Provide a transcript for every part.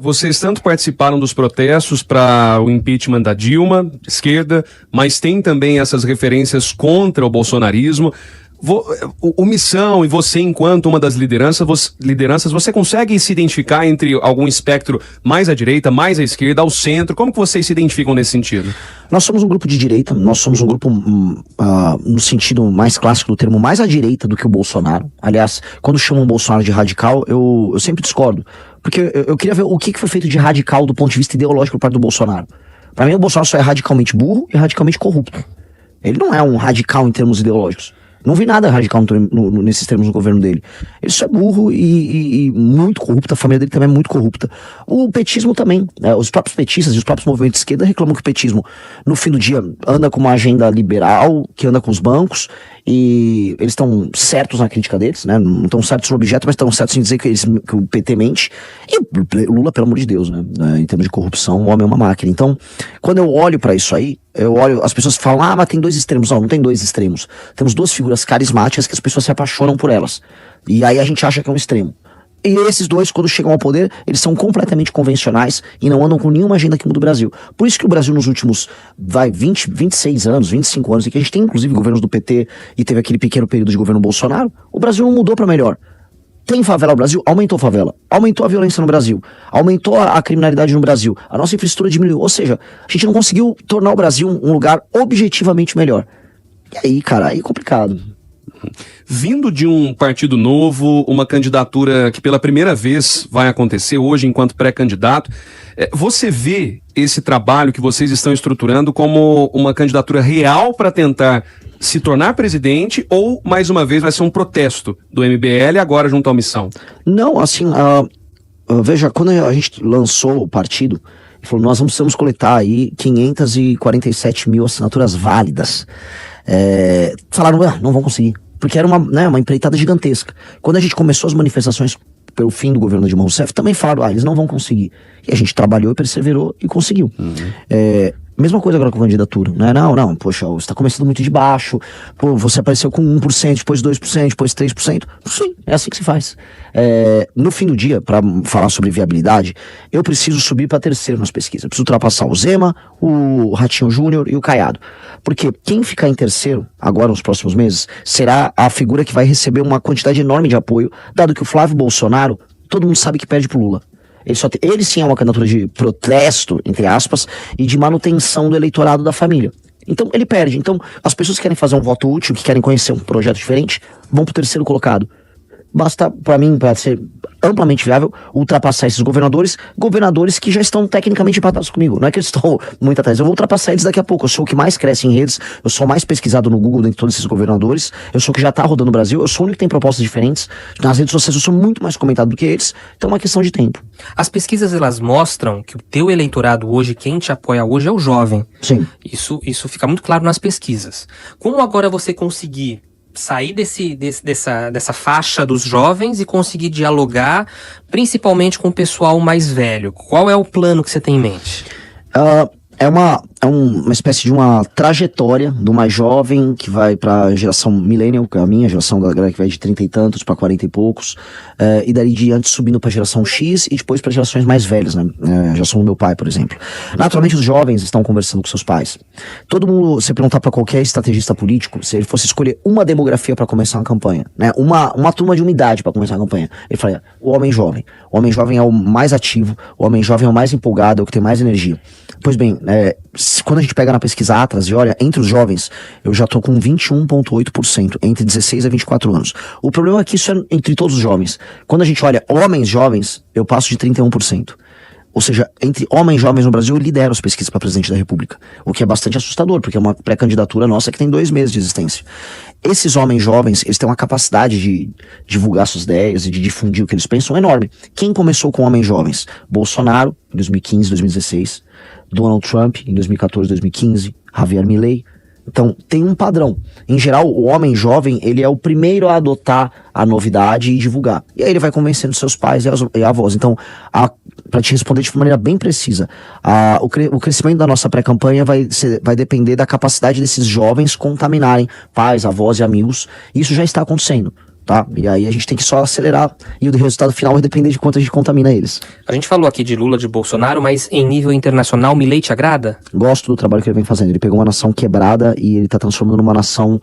Vocês tanto participaram dos protestos para o impeachment da Dilma, de esquerda, mas tem também essas referências contra o bolsonarismo. O Missão e você, enquanto uma das lideranças, você consegue se identificar entre algum espectro mais à direita, mais à esquerda, ao centro? Como que vocês se identificam nesse sentido? Nós somos um grupo de direita, nós somos um grupo, no sentido mais clássico do termo, mais à direita do que o Bolsonaro. Aliás, quando chamam o Bolsonaro de radical, eu sempre discordo. Porque eu queria ver o que foi feito de radical do ponto de vista ideológico por parte do Bolsonaro. Para mim, o Bolsonaro só é radicalmente burro e radicalmente corrupto. Ele não é um radical em termos ideológicos. Não vi nada radical nesses termos no governo dele. Ele só é burro e muito corrupto. A família dele também é muito corrupta. O petismo também. Os próprios petistas e os próprios movimentos de esquerda reclamam que o petismo, no fim do dia, anda com uma agenda liberal, que anda com os bancos, e eles estão certos na crítica deles, né? Não estão certos no objeto, mas estão certos em dizer que o PT mente. E o Lula, pelo amor de Deus, né? Em termos de corrupção, o homem é uma máquina. Então, quando eu olho pra isso aí, eu olho, as pessoas falam, mas tem dois extremos. Não tem dois extremos. Temos duas figuras carismáticas que as pessoas se apaixonam por elas. E aí a gente acha que é um extremo. E esses dois, quando chegam ao poder, eles são completamente convencionais e não andam com nenhuma agenda que muda o Brasil. Por isso que o Brasil nos últimos, 26 anos, 25 anos, e que a gente tem inclusive governos do PT e teve aquele pequeno período de governo Bolsonaro, o Brasil não mudou pra melhor. Tem favela no Brasil? Aumentou a favela. Aumentou a violência no Brasil. Aumentou a criminalidade no Brasil. A nossa infraestrutura diminuiu. Ou seja, a gente não conseguiu tornar o Brasil um lugar objetivamente melhor. E aí, cara, aí é complicado. Vindo de um partido novo, uma candidatura que pela primeira vez vai acontecer hoje enquanto pré-candidato, você vê esse trabalho que vocês estão estruturando como uma candidatura real para tentar se tornar presidente ou, mais uma vez, vai ser um protesto do MBL agora junto à Missão? Não, assim, veja, quando a gente lançou o partido, falou, nós precisamos coletar aí 547 mil assinaturas válidas. Falaram, não vão conseguir, porque era uma empreitada gigantesca. Quando a gente começou as manifestações pelo fim do governo de Dilma Rousseff, também falaram, eles não vão conseguir. E a gente trabalhou e perseverou e conseguiu. Mesma coisa agora com a candidatura, né? Não, poxa, você tá começando muito de baixo, pô, você apareceu com 1%, depois 2%, depois 3%. Sim, é assim que se faz. No fim do dia, para falar sobre viabilidade, eu preciso subir para terceiro nas pesquisas. Eu preciso ultrapassar o Zema, o Ratinho Júnior e o Caiado. Porque quem ficar em terceiro, agora nos próximos meses, será a figura que vai receber uma quantidade enorme de apoio, dado que o Flávio Bolsonaro, todo mundo sabe que perde pro Lula. Ele sim é uma candidatura de protesto, entre aspas, e de manutenção do eleitorado da família. Então ele perde. Então as pessoas que querem fazer um voto útil, que querem conhecer um projeto diferente, vão pro terceiro colocado. Basta, pra mim, pra ser amplamente viável, ultrapassar esses governadores que já estão tecnicamente empatados comigo. Não é que eles estão muito atrás. Eu vou ultrapassar eles daqui a pouco. Eu sou o que mais cresce em redes, eu sou o mais pesquisado no Google dentre todos esses governadores, eu sou o que já tá rodando no Brasil, eu sou o único que tem propostas diferentes. Nas redes sociais eu sou muito mais comentado do que eles, então é uma questão de tempo. As pesquisas, elas mostram que o teu eleitorado hoje, quem te apoia hoje é o jovem. Sim. Isso fica muito claro nas pesquisas. Como agora você conseguir sair dessa faixa dos jovens e conseguir dialogar principalmente com o pessoal mais velho? Qual é o plano que você tem em mente? É uma espécie de uma trajetória do mais jovem que vai pra geração millennial, que é a minha geração, da galera que vai de 30 e tantos pra 40 e poucos, e daí diante subindo pra geração X e depois pra gerações mais velhas, né? A geração do meu pai, por exemplo. Naturalmente os jovens estão conversando com seus pais. Todo mundo, se perguntar pra qualquer estrategista político, se ele fosse escolher uma demografia pra começar uma campanha, né? Uma turma de uma idade pra começar a campanha, ele falaria, o homem jovem. O homem jovem é o mais ativo, o homem jovem é o mais empolgado, é o que tem mais energia. Pois bem, quando a gente pega na pesquisa Atlas e olha, entre os jovens, eu já tô com 21,8%, entre 16 a 24 anos. O problema é que isso é entre todos os jovens. Quando a gente olha homens jovens, eu passo de 31%. Ou seja, entre homens jovens no Brasil, eu lidero as pesquisas para presidente da República. O que é bastante assustador, porque é uma pré-candidatura nossa que tem 2 meses de existência. Esses homens jovens, eles têm uma capacidade de divulgar suas ideias e de difundir o que eles pensam enorme. Quem começou com homens jovens? Bolsonaro, em 2015, 2016. Donald Trump, em 2014, 2015. Javier Milei. Então, tem um padrão. Em geral, o homem jovem, ele é o primeiro a adotar a novidade e divulgar. E aí ele vai convencendo seus pais e avós. Então, para te responder de maneira bem precisa, o crescimento da nossa pré-campanha vai depender da capacidade desses jovens contaminarem pais, avós e amigos. E isso já está acontecendo. tá? E aí a gente tem que só acelerar e o resultado final vai depender de quanto a gente contamina eles. A gente falou aqui de Lula, de Bolsonaro, mas em nível internacional, Milei te agrada? Gosto do trabalho que ele vem fazendo. Ele pegou uma nação quebrada e ele tá transformando numa nação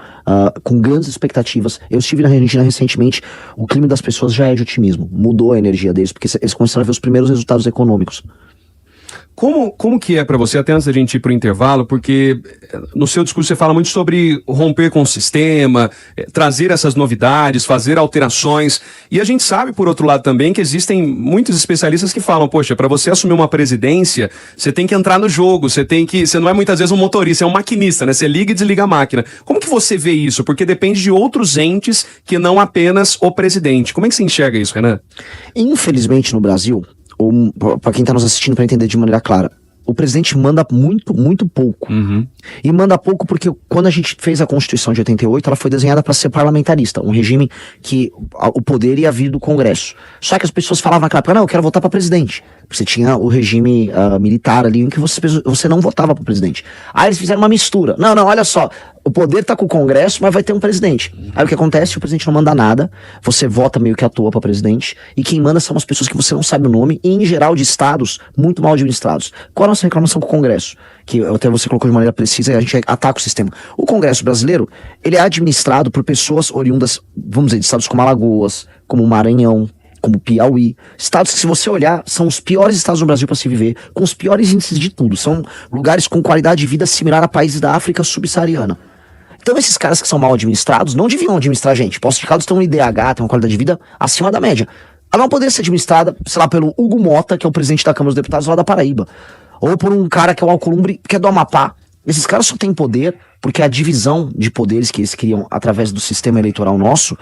com grandes expectativas. Eu estive na Argentina recentemente, o clima das pessoas já é de otimismo. Mudou a energia deles, porque eles começaram a ver os primeiros resultados econômicos. Como que é para você, até antes da gente ir pro intervalo, porque no seu discurso você fala muito sobre romper com o sistema, trazer essas novidades, fazer alterações, e a gente sabe, por outro lado também, que existem muitos especialistas que falam, poxa, para você assumir uma presidência, você tem que entrar no jogo, você não é muitas vezes um motorista, é um maquinista, né? Você liga e desliga a máquina. Como que você vê isso? Porque depende de outros entes que não apenas o presidente. Como é que você enxerga isso, Renan? Infelizmente no Brasil, para quem tá nos assistindo para entender de maneira clara, o presidente manda muito pouco. E manda pouco porque quando a gente fez a Constituição de 88, ela foi desenhada para ser parlamentarista, um regime que o poder ia vir do Congresso. Só que as pessoas falavam naquela época, não, eu quero votar para presidente. Você tinha o regime militar ali em que você não votava para presidente. Aí eles fizeram uma mistura. Não, olha só, o poder tá com o Congresso, mas vai ter um presidente. Aí o que acontece? O presidente não manda nada, você vota meio que à toa para presidente, e quem manda são as pessoas que você não sabe o nome, e em geral de estados muito mal administrados. Qual a nossa reclamação com o Congresso? Que até você colocou de maneira precisa e a gente ataca o sistema. O Congresso brasileiro, ele é administrado por pessoas oriundas, vamos dizer, de estados como Alagoas, como Maranhão, como Piauí, estados que, se você olhar, são os piores estados do Brasil para se viver, com os piores índices de tudo, são lugares com qualidade de vida similar a países da África subsaariana. Então esses caras que são mal administrados não deviam administrar a gente. Poços de Caldas tem um IDH, tem uma qualidade de vida acima da média. Ela não poderia ser administrada, sei lá, pelo Hugo Mota, que é o presidente da Câmara dos Deputados lá da Paraíba, ou por um cara que é o Alcolumbre, que é do Amapá. Esses caras só têm poder porque a divisão de poderes que eles criam através do sistema eleitoral nosso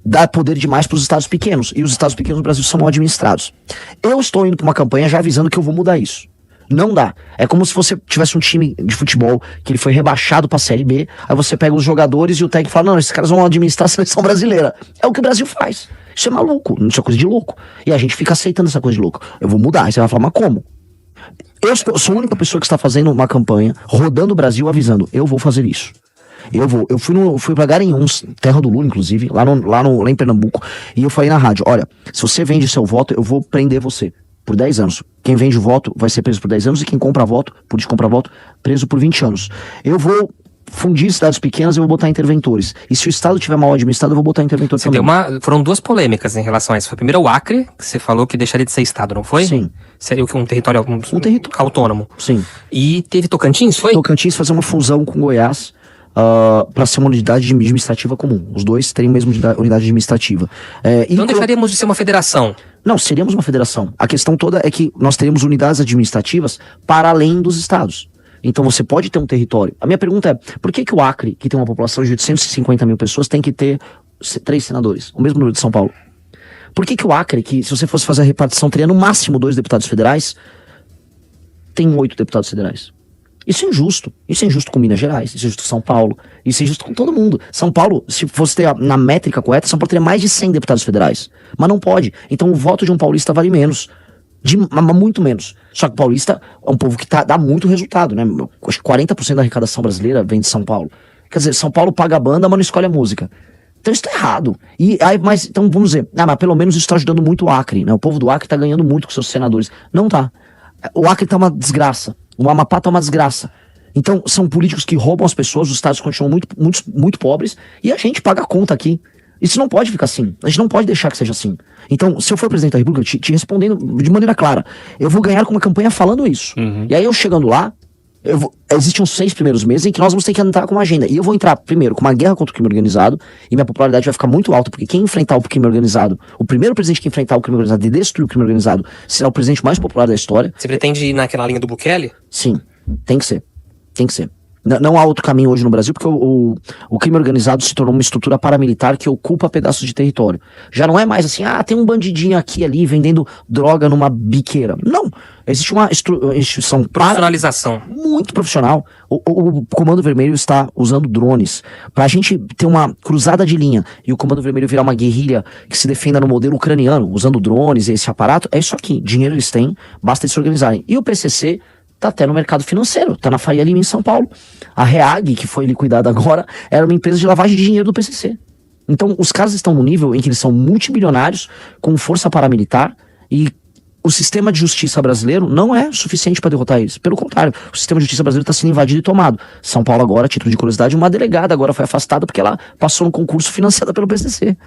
dá poder demais para os estados pequenos. E os estados pequenos do Brasil são mal administrados. Eu estou indo para uma campanha já avisando que eu vou mudar isso. Não dá. É como se você tivesse um time de futebol que ele foi rebaixado pra Série B, aí você pega os jogadores e o técnico fala, não, esses caras vão administrar a seleção brasileira. É o que o Brasil faz. Isso é maluco, isso é coisa de louco. E a gente fica aceitando essa coisa de louco. Eu vou mudar. Aí você vai falar, mas como? Eu sou a única pessoa que está fazendo uma campanha, rodando o Brasil, avisando, eu vou fazer isso. Eu fui pra Garanhuns, terra do Lula, inclusive, lá em Pernambuco, e eu falei na rádio, olha, se você vende seu voto, eu vou prender você por 10 anos. Quem vende o voto vai ser preso por 10 anos e quem compra voto, por descomprar voto, preso por 20 anos. Eu vou fundir cidades pequenas, eu vou botar interventores. E se o Estado tiver mal administrado, eu vou botar interventor também. Foram duas polêmicas em relação a isso. Foi primeiro o Acre, que você falou que deixaria de ser Estado, não foi? Sim. Seria um território autônomo. Sim. E teve Tocantins, foi? Tocantins fazer uma fusão com Goiás para ser uma unidade administrativa comum. Os dois teriam a mesma unidade administrativa. Então deixaríamos de ser uma federação? Não, seríamos uma federação. A questão toda é que nós teríamos unidades administrativas para além dos estados. Então você pode ter um território. A minha pergunta é, por que o Acre, que tem uma população de 850 mil pessoas, tem que ter 3 senadores? O mesmo número de São Paulo. Por que o Acre, que se você fosse fazer a repartição, teria no máximo 2 deputados federais, tem 8 deputados federais? Isso é injusto. Isso é injusto com Minas Gerais, isso é injusto com São Paulo, isso é injusto com todo mundo. São Paulo, se fosse ter na métrica correta, São Paulo teria mais de 100 deputados federais. Mas não pode. Então o voto de um paulista vale menos. Muito menos. Só que o paulista é um povo que dá muito resultado, né? Acho que 40% da arrecadação brasileira vem de São Paulo. Quer dizer, São Paulo paga a banda, mas não escolhe a música. Então isso tá errado. Então vamos dizer, mas pelo menos isso tá ajudando muito o Acre, né? O povo do Acre tá ganhando muito com seus senadores. Não tá. O Acre tá uma desgraça. O Amapá tá uma desgraça. Então são políticos que roubam as pessoas, os estados continuam muito pobres, e a gente paga a conta aqui. Isso não pode ficar assim. A gente não pode deixar que seja assim. Então, se eu for presidente da República, te respondendo de maneira clara, eu vou ganhar com uma campanha falando isso. E aí eu chegando lá, existem uns 6 primeiros meses em que nós vamos ter que entrar com uma agenda. E eu vou entrar primeiro com uma guerra contra o crime organizado, e minha popularidade vai ficar muito alta, porque quem enfrentar o crime organizado, o primeiro presidente que enfrentar o crime organizado e destruir o crime organizado, será o presidente mais popular da história. Você pretende ir naquela linha do Bukele? Sim, tem que ser. Tem que ser. Não há outro caminho hoje no Brasil, porque o crime organizado se tornou uma estrutura paramilitar que ocupa pedaços de território. Já não é mais assim, tem um bandidinho aqui e ali vendendo droga numa biqueira. Não. Existe uma instituição profissionalização muito profissional. O Comando Vermelho está usando drones pra gente ter uma cruzada de linha e o Comando Vermelho virar uma guerrilha que se defenda no modelo ucraniano, usando drones e esse aparato. É isso aqui. Dinheiro eles têm, basta eles se organizarem. E o PCC tá até no mercado financeiro, tá na Faria Lima em São Paulo. A REAG, que foi liquidada agora, era uma empresa de lavagem de dinheiro do PCC. Então, os caras estão no nível em que eles são multimilionários, com força paramilitar, e o sistema de justiça brasileiro não é suficiente para derrotar eles. Pelo contrário, o sistema de justiça brasileiro está sendo invadido e tomado. São Paulo agora, a título de curiosidade, uma delegada agora foi afastada porque ela passou no concurso financiado pelo PCC.